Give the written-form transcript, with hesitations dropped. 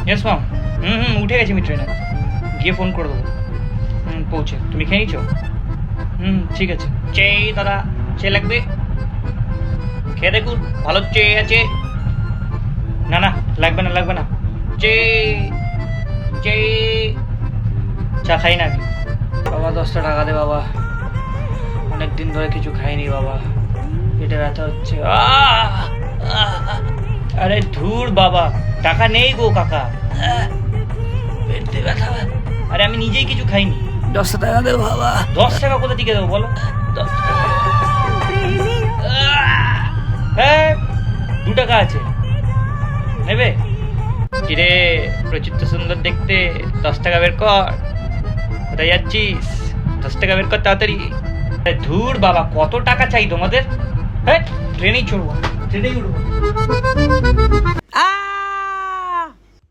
Yes মাম। উঠে গেছি আমি ট্রেনে, গিয়ে ফোন করে দেবো। পৌঁছে তুমি খেয়ে নিয়েছো? ঠিক আছে। চে দাদা, চে লাগবে? খেয়ে দেখুন, ভালো চে আছে। না না, লাগবে না লাগবে না। চে চে চা খাই না আমি। বাবা 10টা টাকা দে বাবা, অনেক দিন ধরে কিছু খাইনি বাবা, পেটে ব্যথা হচ্ছে। আরে ধুর বাবা, টাকা নেই গো কাকা, পেটে ব্যথা। আরে আমি নিজেই কিছু খাইনি। 10 টাকা দেবো বাবা। 10 টাকা কোথা থেকে দেবো বলো? 10 টাকা। হ্যাঁ 2 টাকা আছে, নেবে? কিরে প্রচিত্ত সুন্দর দেখতে, 10 টাকা বের কর। কোথায় যাচ্ছিস? 10 টাকা বের কর তাড়াতাড়ি। ধুর বাবা, কত টাকা চাই তোমাদের? হ্যাঁ ট্রেনেই চড়বো, ট্রেনেই উঠবো।